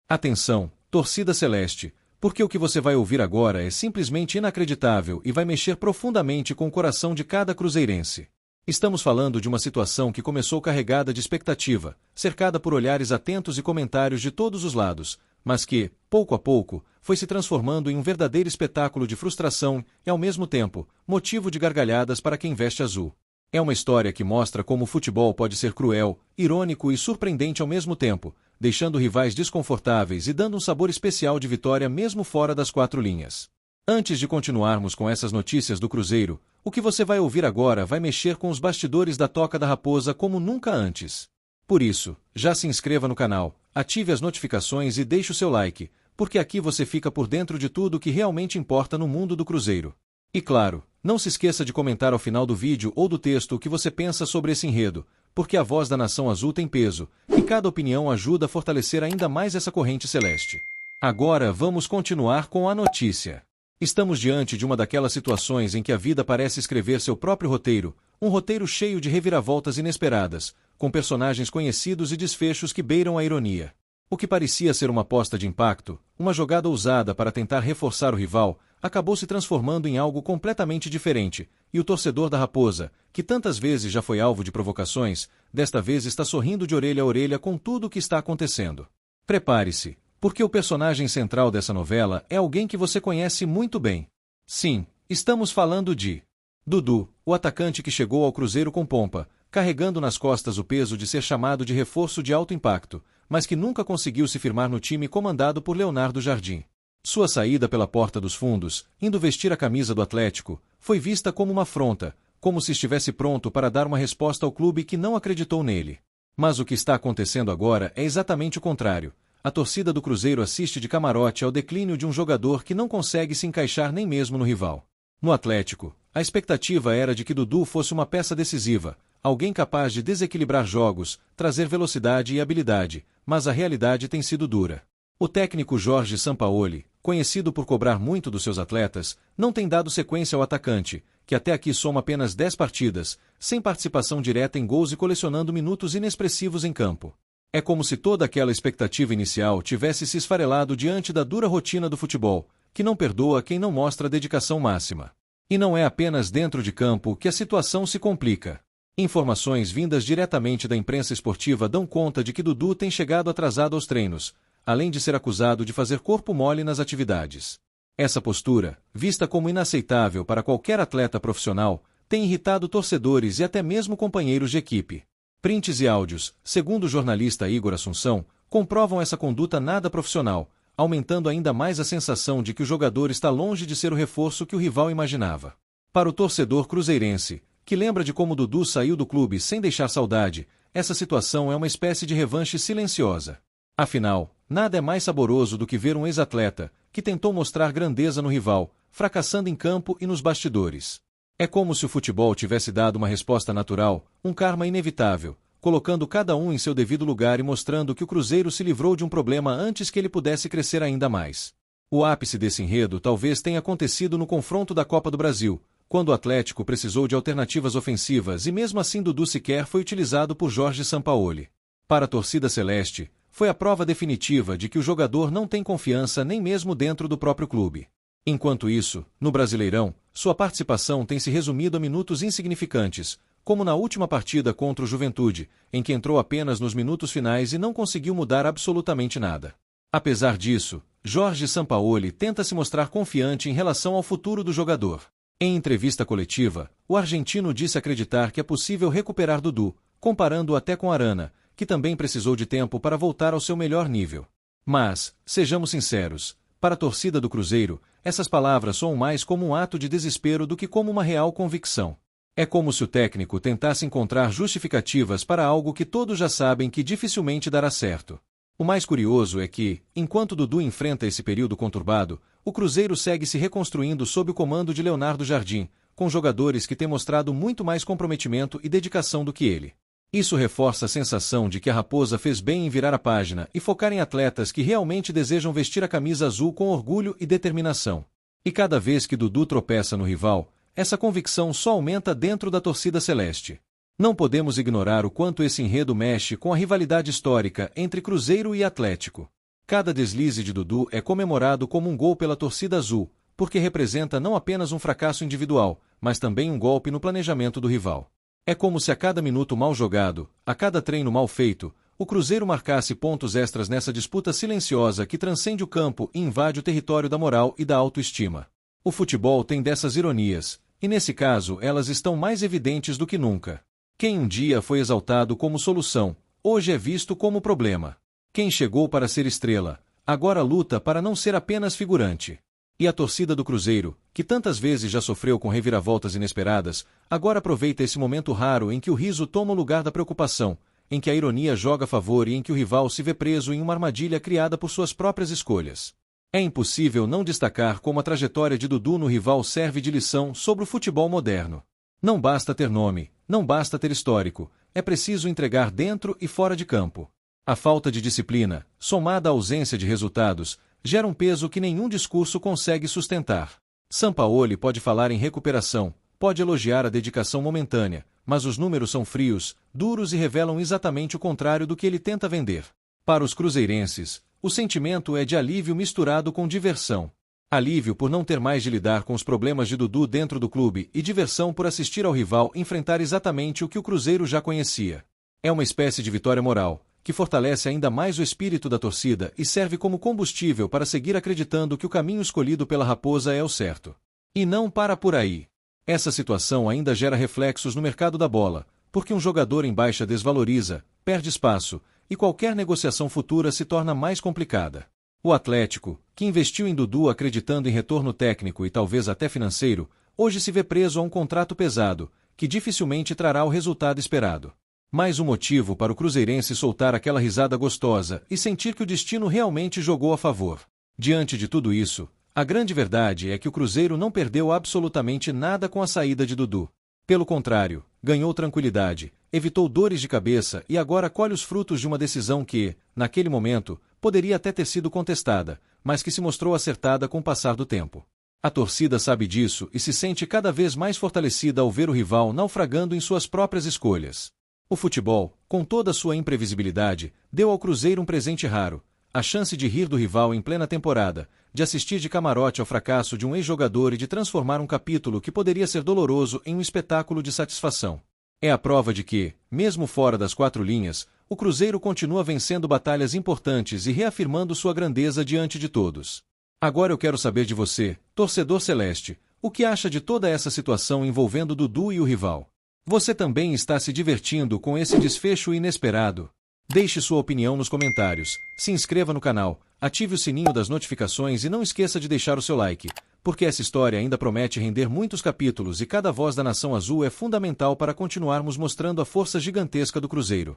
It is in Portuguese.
Atenção, torcida celeste, porque o que você vai ouvir agora é simplesmente inacreditável e vai mexer profundamente com o coração de cada cruzeirense. Estamos falando de uma situação que começou carregada de expectativa, cercada por olhares atentos e comentários de todos os lados, mas que, pouco a pouco, foi se transformando em um verdadeiro espetáculo de frustração e, ao mesmo tempo, motivo de gargalhadas para quem veste azul. É uma história que mostra como o futebol pode ser cruel, irônico e surpreendente ao mesmo tempo, deixando rivais desconfortáveis e dando um sabor especial de vitória mesmo fora das quatro linhas. Antes de continuarmos com essas notícias do Cruzeiro, o que você vai ouvir agora vai mexer com os bastidores da Toca da Raposa como nunca antes. Por isso, já se inscreva no canal, ative as notificações e deixe o seu like, porque aqui você fica por dentro de tudo o que realmente importa no mundo do Cruzeiro. E claro, não se esqueça de comentar ao final do vídeo ou do texto o que você pensa sobre esse enredo, porque a voz da Nação Azul tem peso, e cada opinião ajuda a fortalecer ainda mais essa corrente celeste. Agora vamos continuar com a notícia. Estamos diante de uma daquelas situações em que a vida parece escrever seu próprio roteiro, um roteiro cheio de reviravoltas inesperadas, com personagens conhecidos e desfechos que beiram a ironia. O que parecia ser uma aposta de impacto, uma jogada ousada para tentar reforçar o rival, acabou se transformando em algo completamente diferente, e o torcedor da Raposa, que tantas vezes já foi alvo de provocações, desta vez está sorrindo de orelha a orelha com tudo o que está acontecendo. Prepare-se, porque o personagem central dessa novela é alguém que você conhece muito bem. Sim, estamos falando de Dudu, o atacante que chegou ao Cruzeiro com pompa, carregando nas costas o peso de ser chamado de reforço de alto impacto, mas que nunca conseguiu se firmar no time comandado por Leonardo Jardim. Sua saída pela porta dos fundos, indo vestir a camisa do Atlético, foi vista como uma afronta, como se estivesse pronto para dar uma resposta ao clube que não acreditou nele. Mas o que está acontecendo agora é exatamente o contrário. A torcida do Cruzeiro assiste de camarote ao declínio de um jogador que não consegue se encaixar nem mesmo no rival. No Atlético, a expectativa era de que Dudu fosse uma peça decisiva, alguém capaz de desequilibrar jogos, trazer velocidade e habilidade, mas a realidade tem sido dura. O técnico Jorge Sampaoli, conhecido por cobrar muito dos seus atletas, não tem dado sequência ao atacante, que até aqui soma apenas 10 partidas, sem participação direta em gols e colecionando minutos inexpressivos em campo. É como se toda aquela expectativa inicial tivesse se esfarelado diante da dura rotina do futebol, que não perdoa quem não mostra dedicação máxima. E não é apenas dentro de campo que a situação se complica. Informações vindas diretamente da imprensa esportiva dão conta de que Dudu tem chegado atrasado aos treinos, além de ser acusado de fazer corpo mole nas atividades. Essa postura, vista como inaceitável para qualquer atleta profissional, tem irritado torcedores e até mesmo companheiros de equipe. Prints e áudios, segundo o jornalista Igor Assunção, comprovam essa conduta nada profissional, aumentando ainda mais a sensação de que o jogador está longe de ser o reforço que o rival imaginava. Para o torcedor cruzeirense, que lembra de como Dudu saiu do clube sem deixar saudade, essa situação é uma espécie de revanche silenciosa. Afinal, nada é mais saboroso do que ver um ex-atleta, que tentou mostrar grandeza no rival, fracassando em campo e nos bastidores. É como se o futebol tivesse dado uma resposta natural, um karma inevitável, colocando cada um em seu devido lugar e mostrando que o Cruzeiro se livrou de um problema antes que ele pudesse crescer ainda mais. O ápice desse enredo talvez tenha acontecido no confronto da Copa do Brasil, quando o Atlético precisou de alternativas ofensivas e mesmo assim Dudu sequer foi utilizado por Jorge Sampaoli. Para a torcida celeste, foi a prova definitiva de que o jogador não tem confiança nem mesmo dentro do próprio clube. Enquanto isso, no Brasileirão, sua participação tem se resumido a minutos insignificantes, como na última partida contra o Juventude, em que entrou apenas nos minutos finais e não conseguiu mudar absolutamente nada. Apesar disso, Jorge Sampaoli tenta se mostrar confiante em relação ao futuro do jogador. Em entrevista coletiva, o argentino disse acreditar que é possível recuperar Dudu, comparando-o até com Arana, que também precisou de tempo para voltar ao seu melhor nível. Mas, sejamos sinceros, para a torcida do Cruzeiro, essas palavras soam mais como um ato de desespero do que como uma real convicção. É como se o técnico tentasse encontrar justificativas para algo que todos já sabem que dificilmente dará certo. O mais curioso é que, enquanto Dudu enfrenta esse período conturbado, o Cruzeiro segue se reconstruindo sob o comando de Leonardo Jardim, com jogadores que têm mostrado muito mais comprometimento e dedicação do que ele. Isso reforça a sensação de que a Raposa fez bem em virar a página e focar em atletas que realmente desejam vestir a camisa azul com orgulho e determinação. E cada vez que Dudu tropeça no rival, essa convicção só aumenta dentro da torcida celeste. Não podemos ignorar o quanto esse enredo mexe com a rivalidade histórica entre Cruzeiro e Atlético. Cada deslize de Dudu é comemorado como um gol pela torcida azul, porque representa não apenas um fracasso individual, mas também um golpe no planejamento do rival. É como se a cada minuto mal jogado, a cada treino mal feito, o Cruzeiro marcasse pontos extras nessa disputa silenciosa que transcende o campo e invade o território da moral e da autoestima. O futebol tem dessas ironias, e nesse caso elas estão mais evidentes do que nunca. Quem um dia foi exaltado como solução, hoje é visto como problema. Quem chegou para ser estrela, agora luta para não ser apenas figurante. E a torcida do Cruzeiro, que tantas vezes já sofreu com reviravoltas inesperadas, agora aproveita esse momento raro em que o riso toma o lugar da preocupação, em que a ironia joga a favor e em que o rival se vê preso em uma armadilha criada por suas próprias escolhas. É impossível não destacar como a trajetória de Dudu no rival serve de lição sobre o futebol moderno. Não basta ter nome, não basta ter histórico, é preciso entregar dentro e fora de campo. A falta de disciplina, somada à ausência de resultados, gera um peso que nenhum discurso consegue sustentar. Sampaoli pode falar em recuperação, pode elogiar a dedicação momentânea, mas os números são frios, duros e revelam exatamente o contrário do que ele tenta vender. Para os cruzeirenses, o sentimento é de alívio misturado com diversão. Alívio por não ter mais de lidar com os problemas de Dudu dentro do clube e diversão por assistir ao rival enfrentar exatamente o que o Cruzeiro já conhecia. É uma espécie de vitória moral, que fortalece ainda mais o espírito da torcida e serve como combustível para seguir acreditando que o caminho escolhido pela Raposa é o certo. E não para por aí. Essa situação ainda gera reflexos no mercado da bola, porque um jogador em baixa desvaloriza, perde espaço, e qualquer negociação futura se torna mais complicada. O Atlético, que investiu em Dudu acreditando em retorno técnico e talvez até financeiro, hoje se vê preso a um contrato pesado, que dificilmente trará o resultado esperado. Mais um motivo para o cruzeirense soltar aquela risada gostosa e sentir que o destino realmente jogou a favor. Diante de tudo isso, a grande verdade é que o Cruzeiro não perdeu absolutamente nada com a saída de Dudu. Pelo contrário, ganhou tranquilidade, evitou dores de cabeça e agora colhe os frutos de uma decisão que, naquele momento, poderia até ter sido contestada, mas que se mostrou acertada com o passar do tempo. A torcida sabe disso e se sente cada vez mais fortalecida ao ver o rival naufragando em suas próprias escolhas. O futebol, com toda a sua imprevisibilidade, deu ao Cruzeiro um presente raro, a chance de rir do rival em plena temporada, de assistir de camarote ao fracasso de um ex-jogador e de transformar um capítulo que poderia ser doloroso em um espetáculo de satisfação. É a prova de que, mesmo fora das quatro linhas, o Cruzeiro continua vencendo batalhas importantes e reafirmando sua grandeza diante de todos. Agora eu quero saber de você, torcedor celeste, o que acha de toda essa situação envolvendo Dudu e o rival? Você também está se divertindo com esse desfecho inesperado? Deixe sua opinião nos comentários, se inscreva no canal, ative o sininho das notificações e não esqueça de deixar o seu like, porque essa história ainda promete render muitos capítulos e cada voz da Nação Azul é fundamental para continuarmos mostrando a força gigantesca do Cruzeiro.